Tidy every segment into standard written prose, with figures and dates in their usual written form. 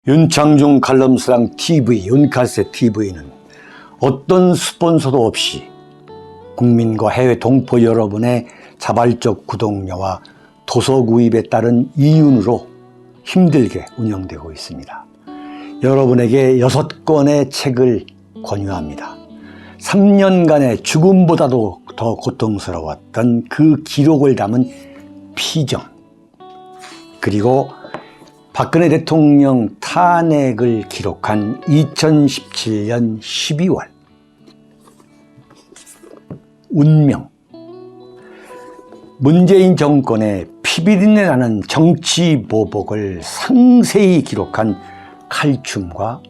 윤창중 칼럼스랑 TV, 윤칼세 TV는 어떤 스폰서도 없이 국민과 해외 동포 여러분의 자발적 구독료와 도서 구입에 따른 이윤으로 힘들게 운영되고 있습니다. 여러분에게 6권의 책을 권유합니다. 3년간의 죽음보다도 더 고통스러웠던 그 기록을 담은 피정, 그리고 박근혜 대통령 탄핵을 기록한 2017년 12월 운명, 문재인 정권의 피비린내 나는 정치 보복을 상세히 기록한 칼춤과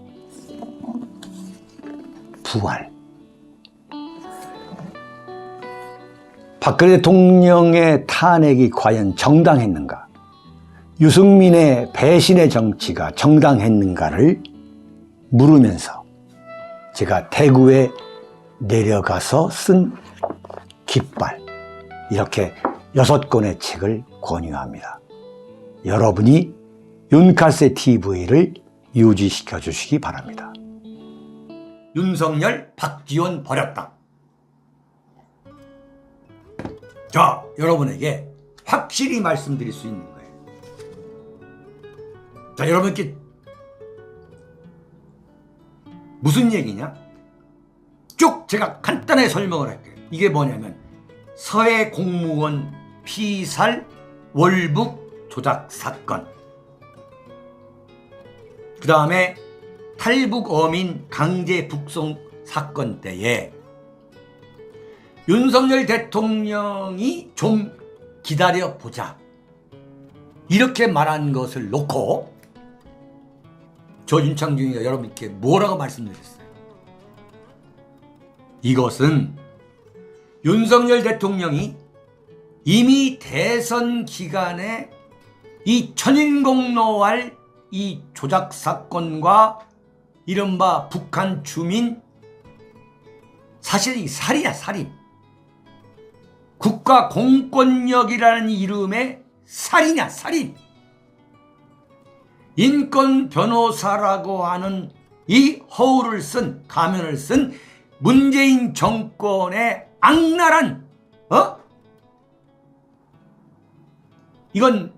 부활, 박근혜 대통령의 탄핵이 과연 정당했는가, 유승민의 배신의 정치가 정당했는가를 물으면서 제가 대구에 내려가서 쓴 깃발, 이렇게 6권의 책을 권유합니다. 여러분이 윤칼세 TV를 유지시켜 주시기 바랍니다. 윤석열, 박지원 버렸다. 자, 여러분에게 확실히 말씀드릴 수 있는 거예요. 자, 여러분께 무슨 얘기냐? 쭉 제가 간단하게 설명을 할게요. 이게 뭐냐면 서해 공무원 피살 월북 조작 사건, 그 다음에 탈북 어민 강제 북송 사건 때에 윤석열 대통령이 좀 기다려보자 이렇게 말한 것을 놓고 저 윤창중이가 여러분께 뭐라고 말씀드렸어요? 이것은 윤석열 대통령이 이미 대선 기간에 이 천인공노할 이 조작 사건과 이른바 북한 주민, 사실 이 살이야, 살인. 국가 공권력이라는 이름의 살이냐, 살인. 인권 변호사라고 하는 이 허울을 쓴, 가면을 쓴 문재인 정권의 악랄한, 이건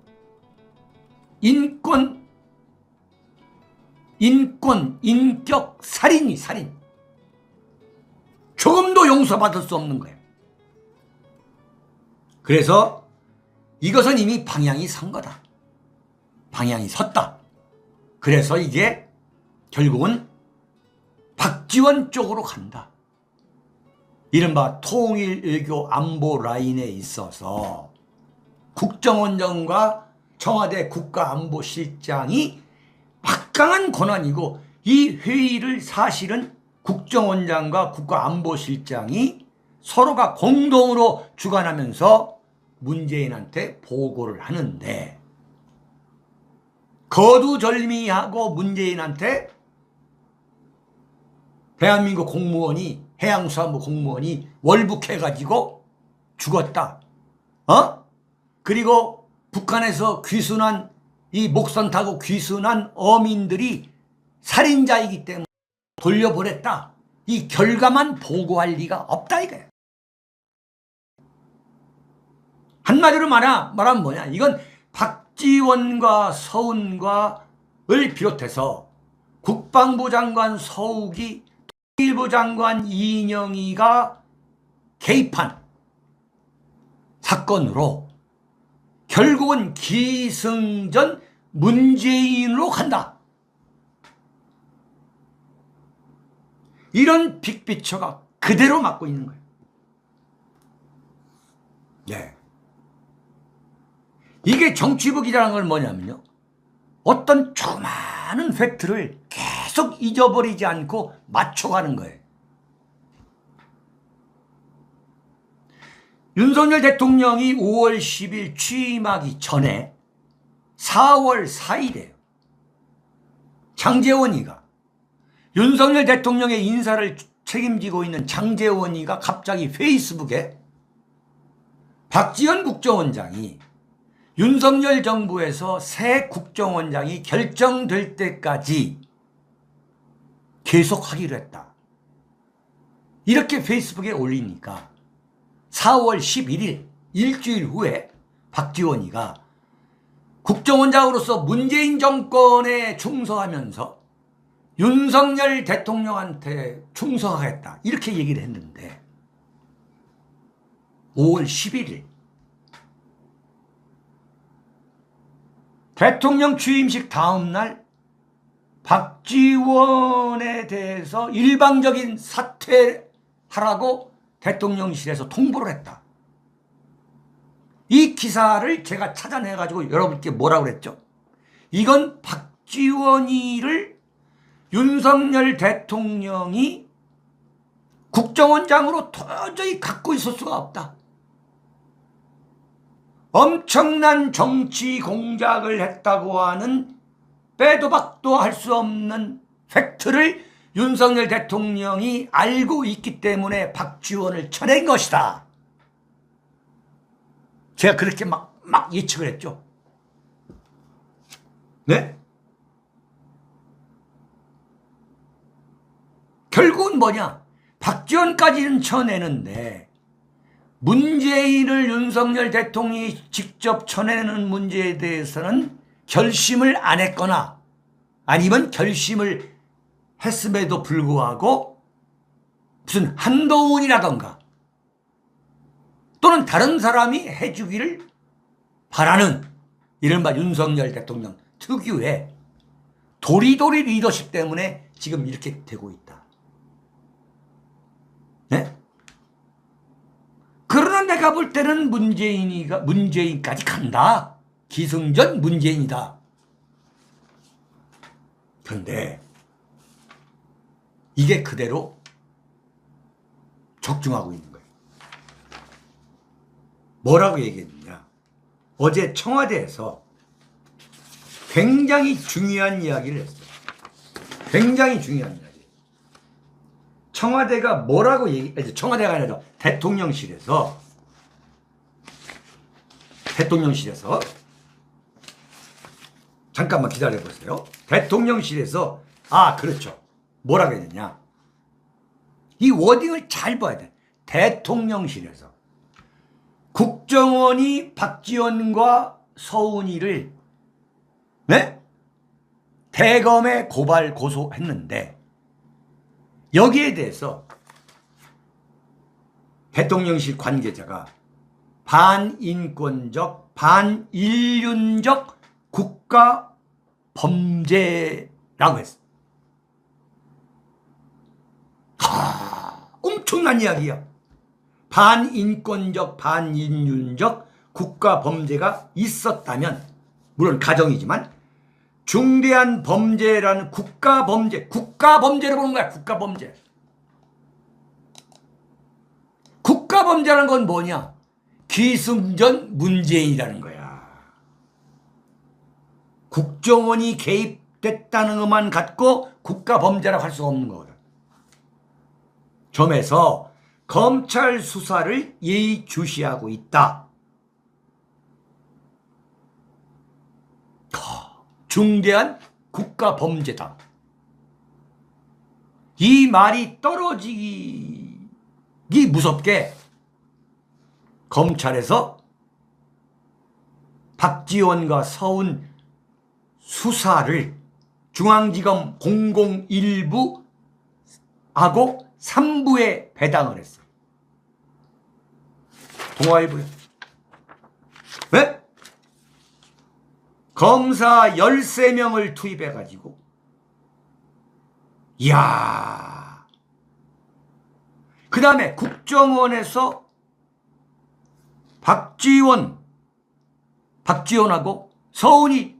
인격 살인이 살인. 조금도 용서받을 수 없는 거예요. 그래서 이것은 이미 방향이 선 거다. 방향이 섰다. 그래서 이게 결국은 박지원 쪽으로 간다. 이른바 통일외교 안보 라인에 있어서 국정원장과 청와대 국가안보실장이 막강한 권한이고, 이 회의를 사실은 국정원장과 국가안보실장이 서로가 공동으로 주관하면서 문재인한테 보고를 하는데, 거두절미하고 문재인한테 대한민국 공무원이, 해양수산부 공무원이 월북해가지고 죽었다. 그리고 북한에서 귀순한, 이 목선 타고 귀순한 어민들이 살인자이기 때문에 돌려보냈다. 이 결과만 보고할 리가 없다 이거야. 한마디로 말하면 뭐냐? 이건 박지원과 서훈과를 비롯해서 국방부 장관 서욱이, 통일부 장관 이인영이가 개입한 사건으로 결국은 기승전 문재인으로 간다. 이런 빅피처가 그대로 맞고 있는 거예요. 네. 이게 정치북이라는 걸 뭐냐면요, 어떤 조그마한 팩트를 계속 잊어버리지 않고 맞춰가는 거예요. 윤석열 대통령이 5월 10일 취임하기 전에 4월 4일에요. 장제원이가, 윤석열 대통령의 인사를 책임지고 있는 장제원이가 갑자기 페이스북에 박지원 국정원장이 윤석열 정부에서 새 국정원장이 결정될 때까지 계속 하기로 했다. 이렇게 페이스북에 올리니까 4월 11일 일주일 후에 박지원이가 국정원장으로서 문재인 정권에 충성하면서 윤석열 대통령한테 충성하겠다 이렇게 얘기를 했는데 5월 11일 대통령 취임식 다음 날 박지원에 대해서 일방적인 사퇴하라고 대통령실에서 통보를 했다. 이 기사를 제가 찾아내가지고 여러분께 뭐라고 그랬죠? 이건 박지원이를 윤석열 대통령이 국정원장으로 도저히 갖고 있을 수가 없다. 엄청난 정치 공작을 했다고 하는 빼도 박도 할 수 없는 팩트를 윤석열 대통령이 알고 있기 때문에 박지원을 쳐낸 것이다. 제가 그렇게 막 예측을 했죠. 네? 결국은 뭐냐? 박지원까지는 쳐내는데 문재인을 윤석열 대통령이 직접 쳐내는 문제에 대해서는 결심을 안 했거나 아니면 결심을 했음에도 불구하고 무슨 한동훈이라던가 또는 다른 사람이 해주기를 바라는 이른바 윤석열 대통령 특유의 도리도리 리더십 때문에 지금 이렇게 되고 있다. 네? 그러나 내가 볼 때는 문재인까지 간다. 기승전 문재인이다. 그런데 이게 그대로 적중하고 있는 거예요. 뭐라고 얘기했느냐? 어제 청와대에서 굉장히 중요한 이야기를 했어요. 굉장히 중요한 이야기. 청와대가 뭐라고 청와대가 아니라 대통령실에서 잠깐만 기다려 보세요. 대통령실에서 그렇죠. 뭐라고 했느냐? 이 워딩을 잘 봐야 돼. 대통령실에서 국정원이 박지원과 서훈이를 대검에 고발 고소했는데 여기에 대해서 대통령실 관계자가 반인권적, 반인륜적 국가 범죄라고 했어. 엄청난 이야기야. 반인권적, 반인륜적 국가 범죄가 있었다면, 물론 가정이지만 중대한 범죄라는 국가범죄를 보는 거야. 국가범죄. 국가범죄라는 건 뭐냐? 기승전 문재인이라는 거야. 국정원이 개입됐다는 것만 갖고 국가범죄라고 할 수가 없는 거거든. 점에서 검찰 수사를 예의주시하고 있다. 중대한 국가범죄다. 이 말이 떨어지기 무섭게 검찰에서 박지원과 서훈 수사를 중앙지검 001부하고 3부에 배당을 했어. 동아일보요. 왜? 검사 13명을 투입해가지고 이야, 그 다음에 국정원에서 박지원하고 서훈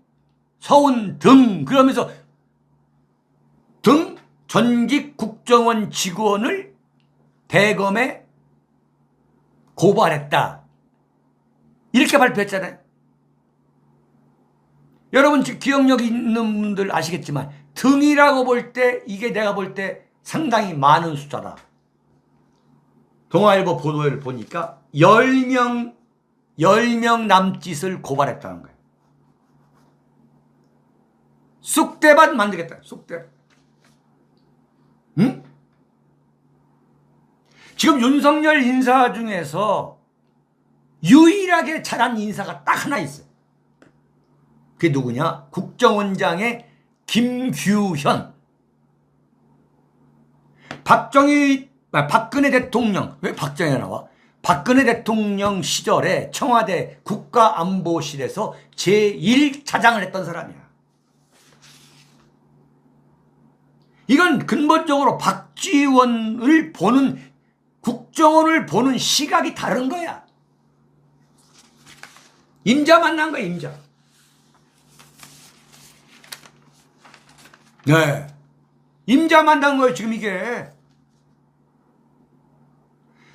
등 그러면서 등 전직 국정원 직원을 대검에 고발했다. 이렇게 발표했잖아요. 여러분 기억력 있는 분들 아시겠지만 등이라고 볼 때 이게 내가 볼 때 상당히 많은 숫자다. 동아일보 보도를 보니까 10명 10명 남짓을 고발했다는 거예요. 쑥대밭 만들겠다. 쑥대밭. 응? 지금 윤석열 인사 중에서 유일하게 잘한 인사가 딱 하나 있어요. 그게 누구냐? 국정원장의 김규현. 박근혜 대통령, 왜 박정희가 나와? 박근혜 대통령 시절에 청와대 국가안보실에서 제1차장을 했던 사람이야. 이건 근본적으로 박지원을 보는, 국정원을 보는 시각이 다른 거야. 임자 만난 거야, 임자. 네. 임자 만난 거예요, 지금 이게.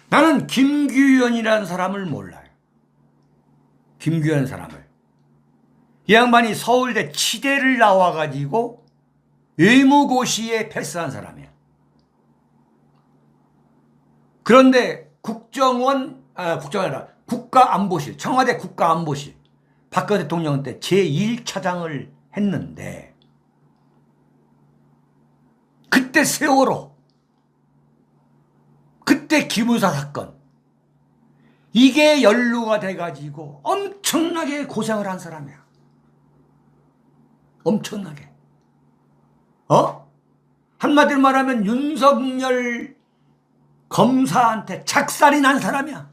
나는 김규현이라는 사람을 몰라요. 김규현 사람을. 이 양반이 서울대 치대를 나와가지고 의무고시에 패스한 사람이야. 그런데 국정원이 아니라 국가안보실, 청와대 국가안보실, 박근혜 대통령 때 제1차장을 했는데, 그때 세월호, 그때 기무사 사건, 이게 연루가 돼가지고 엄청나게 고생을 한 사람이야. 엄청나게. 한마디로 말하면 윤석열 검사한테 작살이 난 사람이야.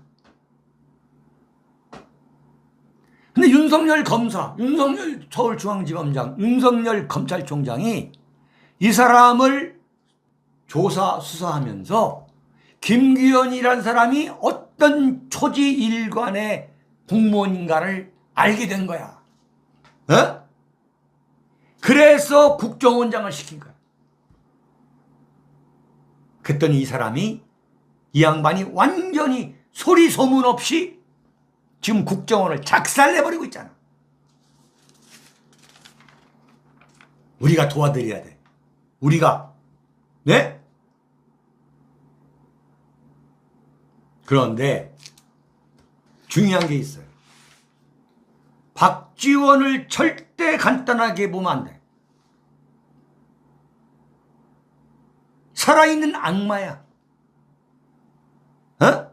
근데 윤석열 검사, 윤석열 서울중앙지검장, 윤석열 검찰총장이 이 사람을 수사하면서 김규현이라는 사람이 어떤 초지일관의 공무원인가를 알게 된 거야. 그래서 국정원장을 시킨 거야. 그랬더니 이 양반이 완전히 소리 소문 없이 지금 국정원을 작살내버리고 있잖아. 우리가 도와드려야 돼. 우리가. 네? 그런데 중요한 게 있어요. 박지원을 절대 간단하게 보면 안 돼. 살아있는 악마야.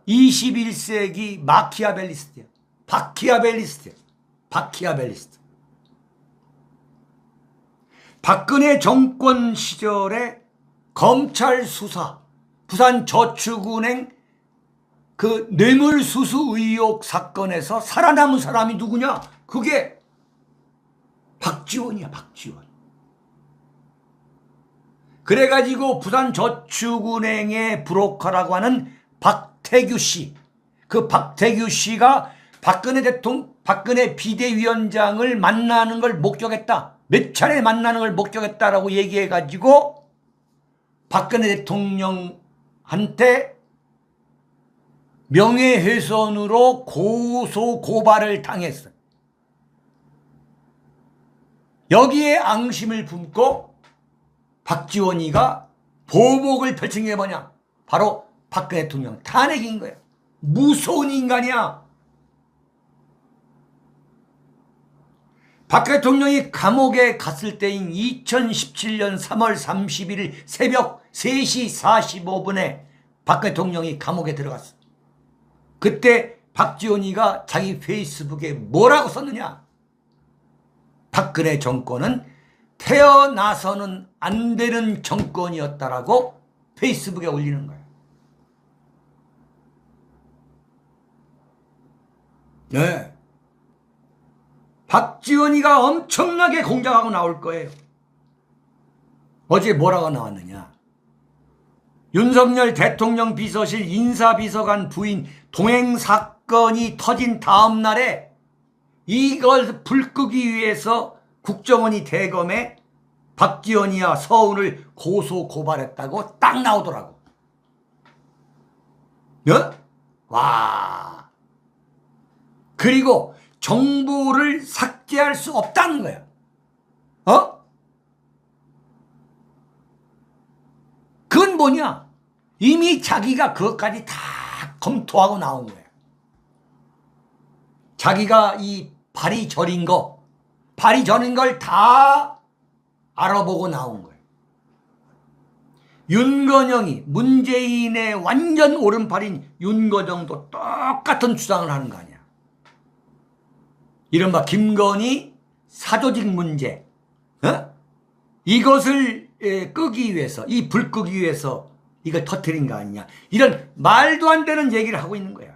21세기 마키아벨리스트야. 바키아벨리스트. 박근혜 정권 시절에 검찰 수사, 부산저축은행 그 뇌물수수 의혹 사건에서 살아남은 사람이 누구냐? 그게 박지원이야, 박지원. 그래가지고 부산저축은행의 브로커라고 하는 박태규 씨, 그 박태규 씨가 박근혜 비대위원장을 만나는 걸 목격했다. 몇 차례 만나는 걸 목격했다라고 얘기해가지고 박근혜 대통령한테 명예훼손으로 고발을 당했어요. 여기에 앙심을 품고 박지원이가 보복을 펼친 게 뭐냐? 바로 박근혜 대통령 탄핵인 거야. 무서운 인간이야. 박근혜 대통령이 감옥에 갔을 때인 2017년 3월 31일 새벽 3시 45분에 박근혜 대통령이 감옥에 들어갔어. 그때 박지원이가 자기 페이스북에 뭐라고 썼느냐? 박근혜 정권은 태어나서는 안 되는 정권이었다라고 페이스북에 올리는 거야. 네. 박지원이가 엄청나게 공작하고 나올 거예요. 어제 뭐라고 나왔느냐? 윤석열 대통령 비서실 인사비서관 부인 동행 사건이 터진 다음 날에 이걸 불 끄기 위해서 국정원이 대검에 박지원이야 서울을 고소 고발했다고 딱 나오더라고. 와. 그리고 정보를 삭제할 수 없다는 거야. 그건 뭐냐? 이미 자기가 그것까지 다 검토하고 나온 거야. 자기가 이 발이 저린 걸 다 알아보고 나온 거예요. 윤건영이 문재인의 완전 오른팔인 윤건영도 똑같은 주장을 하는 거 아니야. 이른바 김건희 사조직 문제, 이것을 끄기 위해서, 이 불 끄기 위해서 이걸 터뜨린 거 아니냐. 이런 말도 안 되는 얘기를 하고 있는 거야.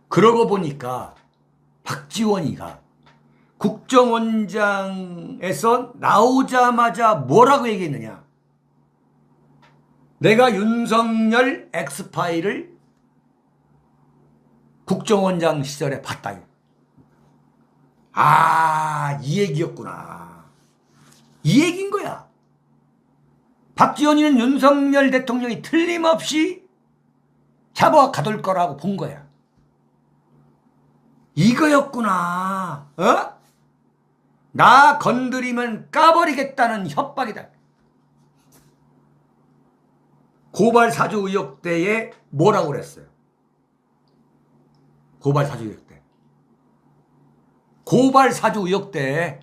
그러고 보니까 박지원이가 국정원장에서 나오자마자 뭐라고 얘기했느냐. 내가 윤석열 엑스파일을 국정원장 시절에 봤다. 아, 이 얘기였구나. 이 얘기인 거야. 박지원이는 윤석열 대통령이 틀림없이 잡아 가둘 거라고 본 거야. 이거였구나. 나 건드리면 까버리겠다는 협박이다. 고발 사주 의혹 때에 뭐라고 그랬어요? 고발 사주 의혹 때. 고발 사주 의혹 때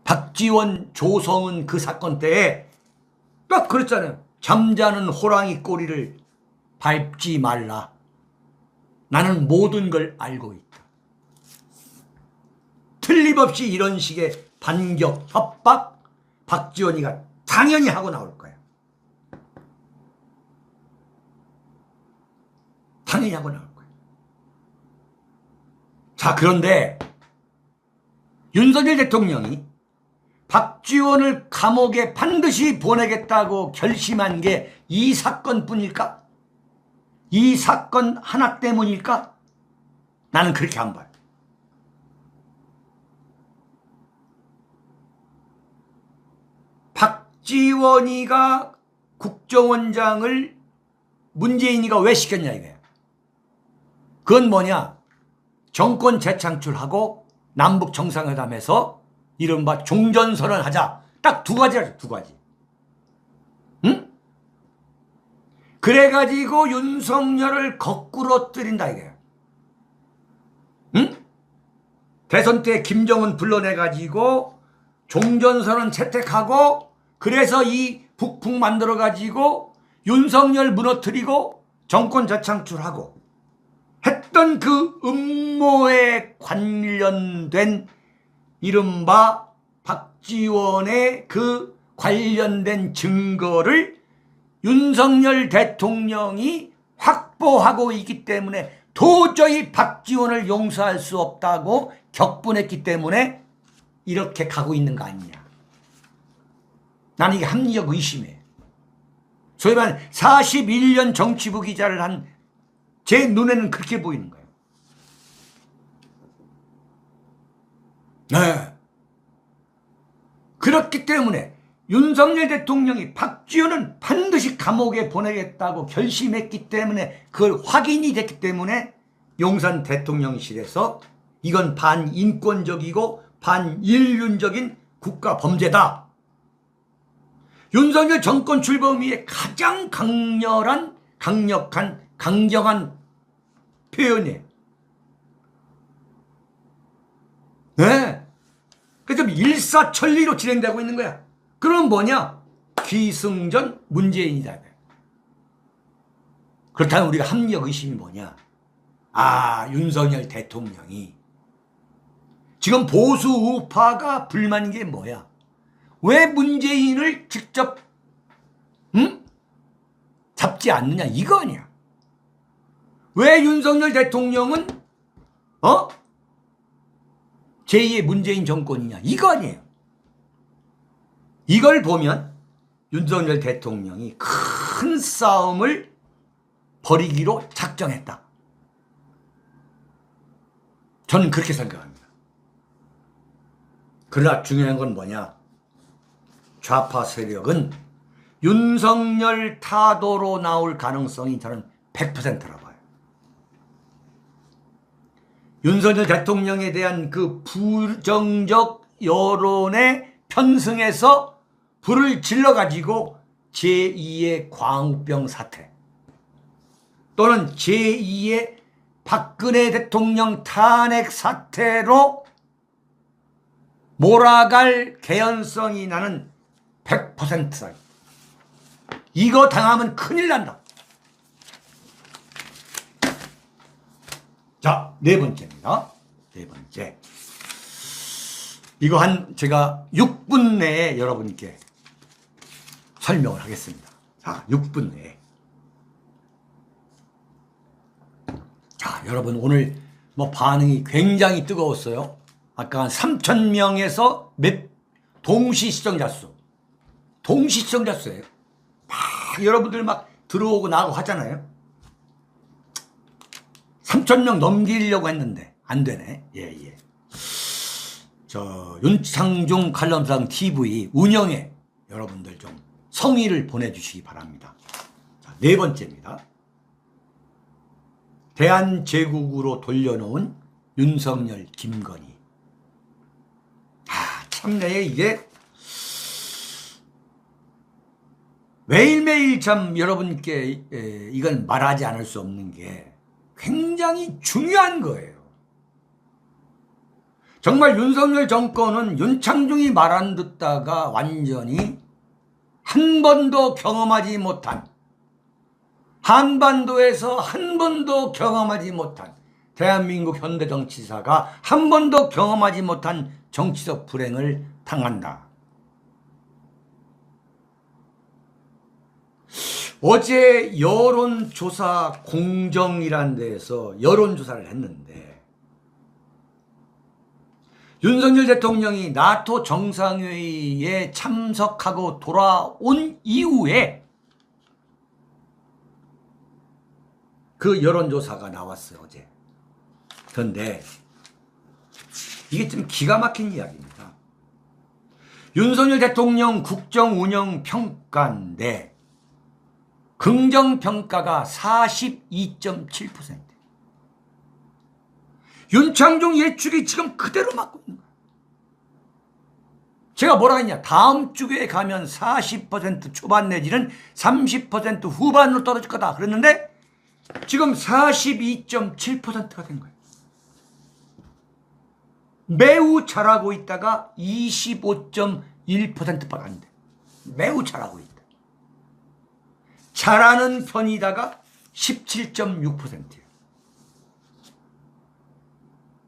박지원, 조성은 그 사건 때에 딱 그랬잖아요. 잠자는 호랑이 꼬리를 밟지 말라. 나는 모든 걸 알고 있다. 틀림없이 이런 식의 반격, 협박 박지원이가 당연히 하고 나올 거야. 당연히 하고 나올 거야. 자, 그런데 윤석열 대통령이 박지원을 감옥에 반드시 보내겠다고 결심한 게 이 사건뿐일까? 이 사건 하나 때문일까? 나는 그렇게 안 봐요. 박지원이가 국정원장을 문재인이가 왜 시켰냐 이거야. 그건 뭐냐? 정권 재창출하고 남북 정상회담에서 이른바 종전선언을 하자. 딱 두 가지라죠. 두 가지. 응? 그래가지고 윤석열을 거꾸로 때린다 이거야. 응? 대선 때 김정은 불러내가지고 종전선언 채택하고 그래서 이 북풍 만들어가지고 윤석열 무너뜨리고 정권 재창출하고 했던 그 음모에 관련된 이른바 박지원의 그 관련된 증거를 윤석열 대통령이 확보하고 있기 때문에 도저히 박지원을 용서할 수 없다고 격분했기 때문에 이렇게 가고 있는 거 아니냐. 나는 이게 합리적 의심이에요. 소위 말하는 41년 정치부 기자를 한 제 눈에는 그렇게 보이는 거예요. 네. 그렇기 때문에 윤석열 대통령이 박지원은 반드시 감옥에 보내겠다고 결심했기 때문에 그걸 확인이 됐기 때문에 용산 대통령실에서 이건 반인권적이고 반인륜적인 국가 범죄다. 윤석열 정권 출범 이후에 가장 강렬한 강경한 표현이에요. 네. 그래서 일사천리로 진행되고 있는 거야. 그럼 뭐냐? 기승전 문재인이다. 그렇다면 우리가 합리적 의심이 뭐냐? 아, 윤석열 대통령이 지금 보수 우파가 불만인 게 뭐야? 왜 문재인을 직접 잡지 않느냐 이거 아니야. 왜 윤석열 대통령은 제2의 문재인 정권이냐 이거 아니에요. 이걸 보면 윤석열 대통령이 큰 싸움을 벌이기로 작정했다. 저는 그렇게 생각합니다. 그러나 중요한 건 뭐냐? 좌파 세력은 윤석열 타도로 나올 가능성이 저는 100%라 봐요. 윤석열 대통령에 대한 그 부정적 여론에 편승해서 불을 질러가지고 제2의 광우병 사태. 또는 제2의 박근혜 대통령 탄핵 사태로 몰아갈 개연성이 나는 100%다. 이거 당하면 큰일 난다. 자, 네 번째입니다. 네 번째. 이거 제가 6분 내에 여러분께 설명을 하겠습니다. 자, 6분 내에. 자, 여러분 오늘 반응이 굉장히 뜨거웠어요. 아까 한 3,000명에서 동시 시청자 수예요. 여러분들 막 들어오고 나가고 하잖아요. 3,000명 넘기려고 했는데 안 되네. 예. 저 윤창중 칼럼상 TV 운영에 여러분들 좀 성의를 보내주시기 바랍니다. 자, 네 번째입니다. 대한제국으로 돌려놓은 윤석열, 김건희. 참내 이게 매일매일 참 여러분께 이건 말하지 않을 수 없는 게 굉장히 중요한 거예요. 정말 윤석열 정권은 윤창중이 말 안 듣다가 완전히 한 번도 경험하지 못한, 한반도에서 한 번도 경험하지 못한, 대한민국 현대 정치사가 한 번도 경험하지 못한 정치적 불행을 당한다. 어제 여론조사 공정이라는 데에서 여론조사를 했는데 윤석열 대통령이 나토 정상회의에 참석하고 돌아온 이후에 그 여론조사가 나왔어요, 어제. 그런데 이게 좀 기가 막힌 이야기입니다. 윤석열 대통령 국정운영 평가인데 긍정평가가 42.7%. 윤창중 예측이 지금 그대로 맞고 있는 거야. 제가 뭐라 했냐. 다음 주에 가면 40% 초반 내지는 30% 후반으로 떨어질 거다 그랬는데 지금 42.7%가 된 거예요. 매우 잘하고 있다가 25.1%밖에 안 돼. 매우 잘하고 있다. 잘하는 편이다가 17.6%예요.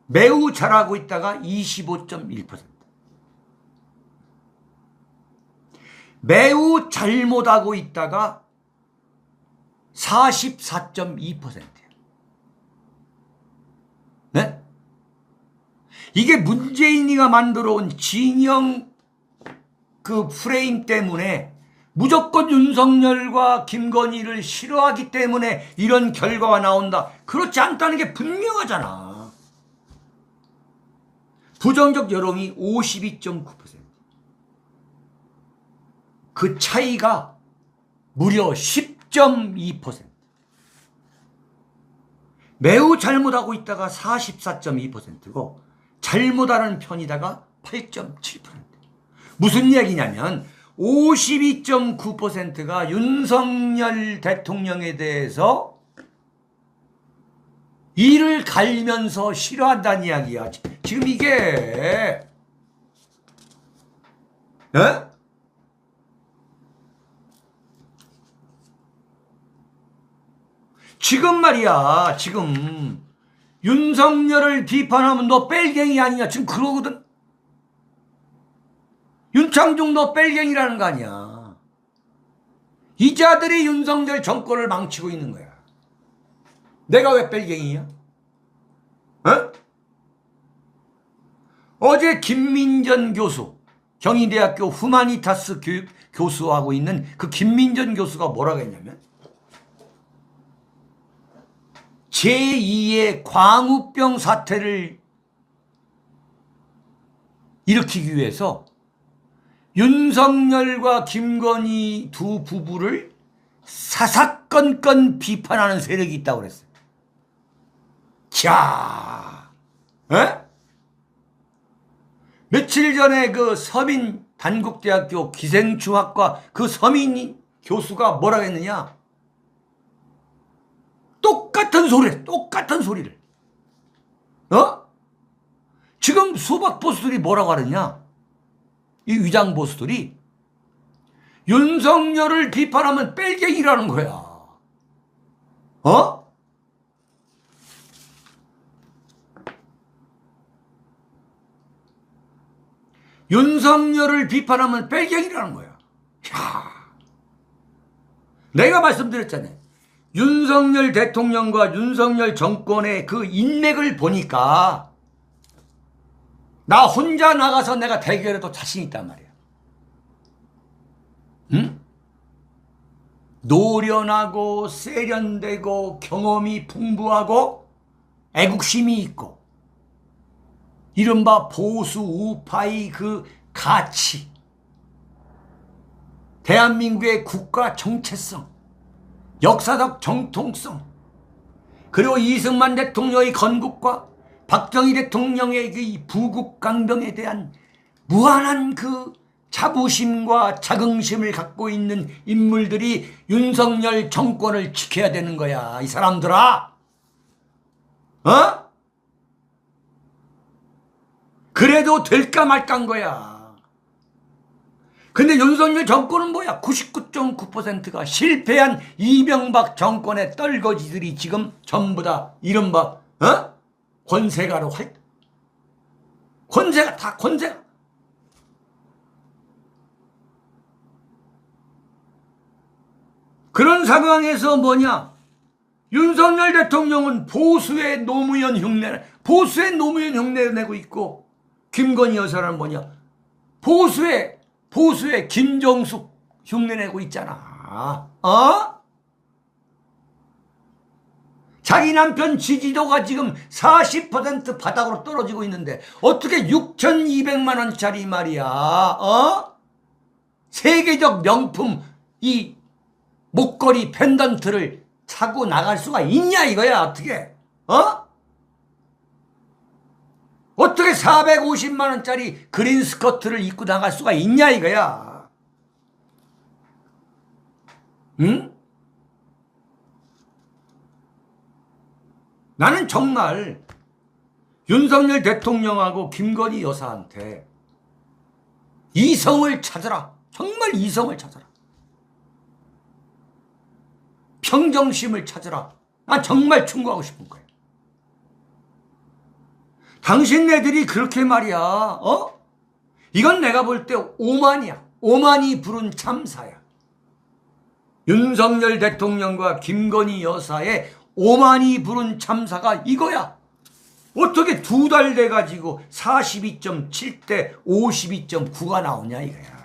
매우 잘하고 있다가 25.1%. 매우 잘못하고 있다가 44.2%예요. 네? 이게 문재인이가 만들어 온 진영 그 프레임 때문에 무조건 윤석열과 김건희를 싫어하기 때문에 이런 결과가 나온다. 그렇지 않다는 게 분명하잖아. 부정적 여론이 52.9%. 그 차이가 무려 10.2%. 매우 잘못하고 있다가 44.2%고 잘못하는 편이다가 8.7%. 무슨 이야기냐면 52.9%가 윤석열 대통령에 대해서 이를 갈면서 싫어한다는 이야기야. 지금 이게 지금 말이야. 지금 윤석열을 비판하면 너 뺄갱이 아니냐. 지금 그러거든. 윤창중 너 뺄갱이라는 거 아니야. 이 자들이 윤석열 정권을 망치고 있는 거야. 내가 왜 뺄갱이야? 어제 김민전 교수, 경희대학교 후마니타스 교수하고 있는 그 김민전 교수가 뭐라고 했냐면 제2의 광우병 사태를 일으키기 위해서 윤석열과 김건희 두 부부를 사사건건 비판하는 세력이 있다고 그랬어요. 자, 며칠 전에 그 서민 단국대학교 기생충학과 그 서민 교수가 뭐라고 했느냐? 똑같은 소리를, 똑같은 소리를. 지금 수박 보수들이 뭐라고 하느냐? 이 위장 보수들이 윤석열을 비판하면 뺄갱이라는 거야. 윤석열을 비판하면 뺄갱이라는 거야. 내가 말씀드렸잖아요. 윤석열 대통령과 윤석열 정권의 그 인맥을 보니까 나 혼자 나가서 내가 대결해도 자신 있단 말이야. 응? 노련하고 세련되고 경험이 풍부하고 애국심이 있고 이른바 보수 우파의 그 가치, 대한민국의 국가 정체성, 역사적 정통성, 그리고 이승만 대통령의 건국과 박정희 대통령의 그 부국 강병에 대한 무한한 그 자부심과 자긍심을 갖고 있는 인물들이 윤석열 정권을 지켜야 되는 거야. 이 사람들아. 그래도 될까 말까인 거야. 근데 윤석열 정권은 뭐야? 99.9%가 실패한 이명박 정권의 떨거지들이 지금 전부 다 이른바 권세가로 권세가 다 권세가. 그런 상황에서 뭐냐? 윤석열 대통령은 보수의 노무현 흉내를 내고 있고, 김건희 여사는 뭐냐? 보수의 김정숙 흉내내고 있잖아. 자기 남편 지지도가 지금 40% 바닥으로 떨어지고 있는데 어떻게 6,200만 원짜리 말이야. 세계적 명품 이 목걸이 펜던트를 차고 나갈 수가 있냐 이거야. 어떻게 450만 원짜리 그린 스커트를 입고 나갈 수가 있냐 이거야. 응? 나는 정말 윤석열 대통령하고 김건희 여사한테 이성을 찾아라. 정말 이성을 찾아라. 평정심을 찾아라. 난 정말 충고하고 싶은 거야. 당신네들이 그렇게 말이야. 이건 내가 볼 때 오만이야. 오만이 부른 참사야. 윤석열 대통령과 김건희 여사의 오만이 부른 참사가 이거야. 어떻게 2달 돼가지고 42.7대 52.9가 나오냐 이거야.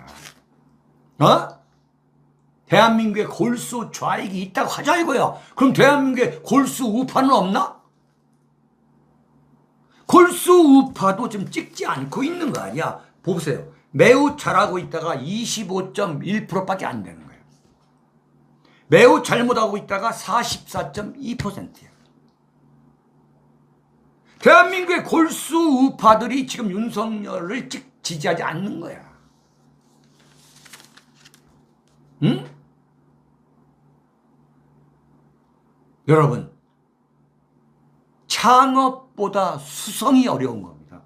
대한민국에 골수 좌익이 있다고 하자 이거야. 그럼 대한민국에 골수 우파는 없나? 골수 우파도 지금 찍지 않고 있는 거 아니야. 보세요. 매우 잘하고 있다가 25.1%밖에 안 되는 거예요. 매우 잘못하고 있다가 44.2%예요. 대한민국의 골수 우파들이 지금 윤석열을 지지하지 않는 거야. 응? 여러분, 창업보다 수성이 어려운 겁니다.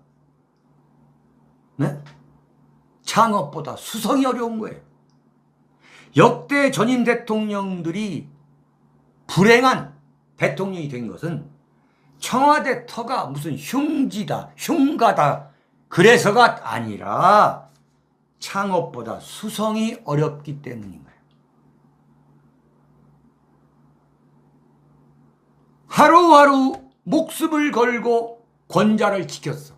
네? 창업보다 수성이 어려운 거예요. 역대 전임 대통령들이 불행한 대통령이 된 것은 청와대 터가 무슨 흉가다 그래서가 아니라 창업보다 수성이 어렵기 때문인 거예요. 하루하루 목숨을 걸고 권자를 지켰어.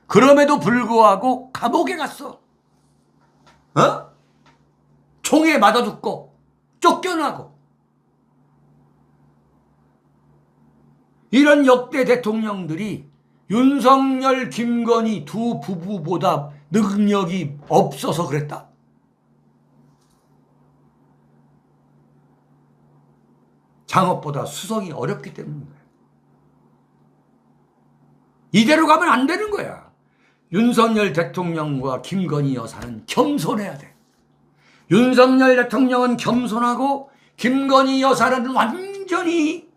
그럼에도 불구하고 감옥에 갔어. 총에 맞아 죽고 쫓겨나고. 이런 역대 대통령들이 윤석열, 김건희 두 부부보다 능력이 없어서 그랬다. 창업보다 수성이 어렵기 때문인 거야. 이대로 가면 안 되는 거야. 윤석열 대통령과 김건희 여사는 겸손해야 돼. 윤석열 대통령은 겸손하고 김건희 여사는 완전히 완전히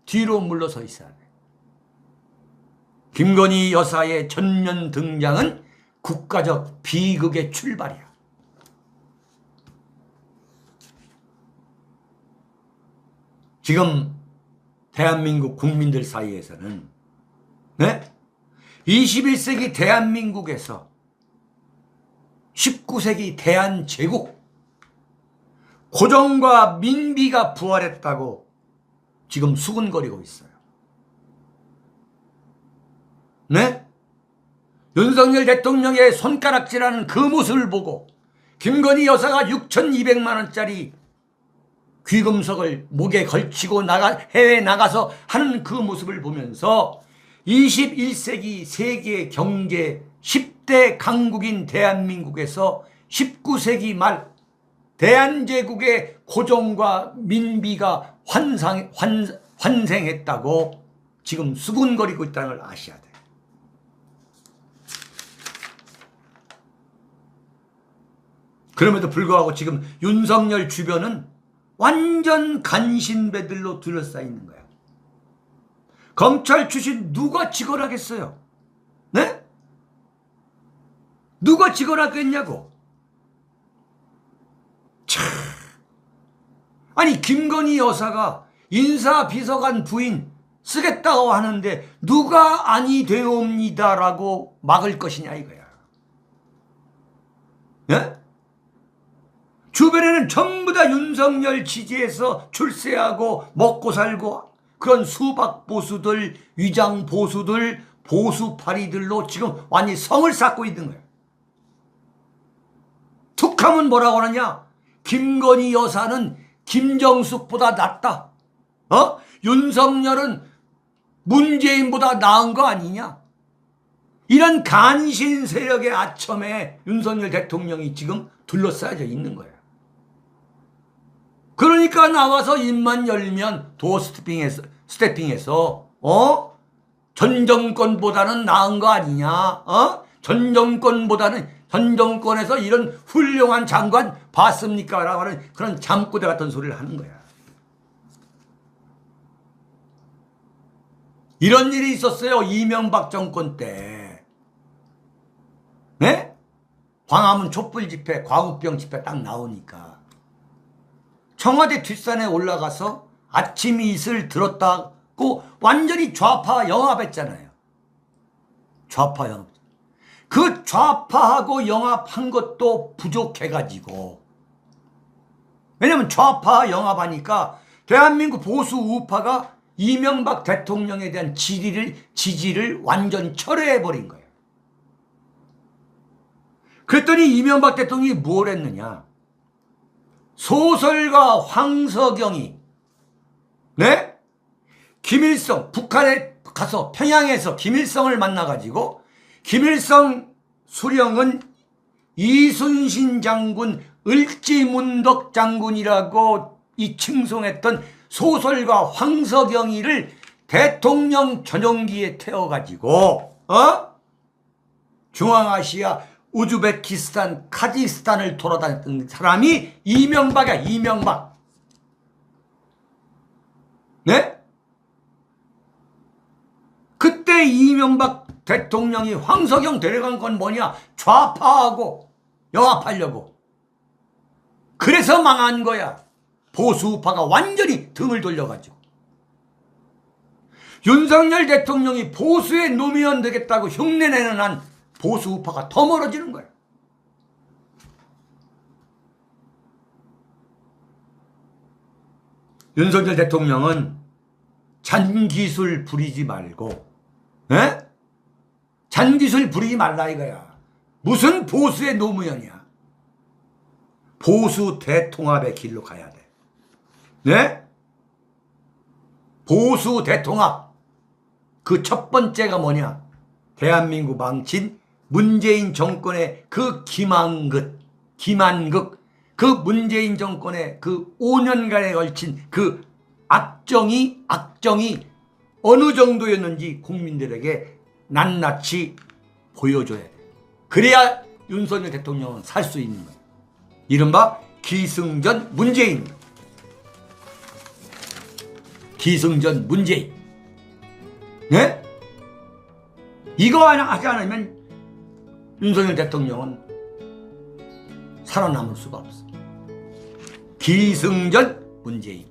뒤로 물러서 있어야 돼. 김건희 여사의 전면 등장은 국가적 비극의 출발이야. 지금 대한민국 국민들 사이에서는 21세기 대한민국에서 19세기 대한제국 고종과 민비가 부활했다고 지금 수군거리고 있어요. 네? 윤석열 대통령의 손가락질하는 그 모습을 보고 김건희 여사가 6,200만 원짜리 귀금속을 목에 걸치고 해외에 나가서 하는 그 모습을 보면서 21세기 세계 경제 10대 강국인 대한민국에서 19세기 말 대한제국의 고종과 민비가 환생했다고 지금 수군거리고 있다는 걸 아셔야 돼요. 그럼에도 불구하고 지금 윤석열 주변은 완전 간신배들로 둘러싸여 있는 거야. 검찰 출신 누가 직원하겠어요? 네? 누가 직원하겠냐고. 참. 아니 김건희 여사가 인사비서관 부인 쓰겠다고 하는데 누가 아니 되옵니다라고 막을 것이냐 이거야. 네? 주변에는 전부 다 윤석열 지지해서 출세하고 먹고 살고 그런 수박 보수들, 위장 보수들, 보수파리들로 지금 완전히 성을 쌓고 있는 거예요. 툭하면 뭐라고 하느냐? 김건희 여사는 김정숙보다 낫다. 윤석열은 문재인보다 나은 거 아니냐? 이런 간신 세력의 아첨에 윤석열 대통령이 지금 둘러싸여져 있는 거예요. 그러니까 나와서 입만 열면 도어 스태핑해서 전 정권보다는 나은 거 아니냐? 전 정권에서 이런 훌륭한 장관 봤습니까? 라고 하는 그런 잠꼬대 같은 소리를 하는 거야. 이런 일이 있었어요. 이명박 정권 때. 네? 광화문 촛불 집회, 과구병 집회 딱 나오니까 청와대 뒷산에 올라가서 아침 이슬 들었다고 완전히 좌파 영합했잖아요. 좌파 영합. 그 좌파하고 영합한 것도 부족해가지고, 왜냐면 좌파 영합하니까 대한민국 보수 우파가 이명박 대통령에 대한 지지를 완전 철회해버린 거예요. 그랬더니 이명박 대통령이 뭘 했느냐? 소설가 황석영이 네? 김일성, 북한에 가서 평양에서 김일성을 만나가지고 김일성 수령은 이순신 장군, 을지문덕 장군이라고 이 칭송했던 소설가 황석영이를 대통령 전용기에 태워가지고 중앙아시아 우즈베키스탄, 카자흐스탄을 돌아다녔던 사람이 이명박이야. 이명박. 네? 그때 이명박 대통령이 황석영 데려간 건 뭐냐? 좌파하고 영합하려고. 그래서 망한 거야. 보수우파가 완전히 등을 돌려가지고. 윤석열 대통령이 보수의 노무현 되겠다고 흉내내는 한 보수우파가 더 멀어지는 거예요. 윤석열 대통령은 잔기술 부리지 말고, 잔기술 부리지 말라 이거야. 무슨 보수의 노무현이야. 보수 대통합의 길로 가야 돼. 네? 보수 대통합. 그 첫 번째가 뭐냐? 대한민국 망친 문재인 정권의 그 기만극, 그 문재인 정권의 그 5년간에 걸친 그 악정이 어느 정도였는지 국민들에게 낱낱이 보여줘야 돼. 그래야 윤석열 대통령은 살 수 있는 거예요. 이른바 기승전 문재인. 기승전 문재인. 네? 이거 하지 않으면 윤석열 대통령은 살아남을 수가 없어. 기승전 문재인.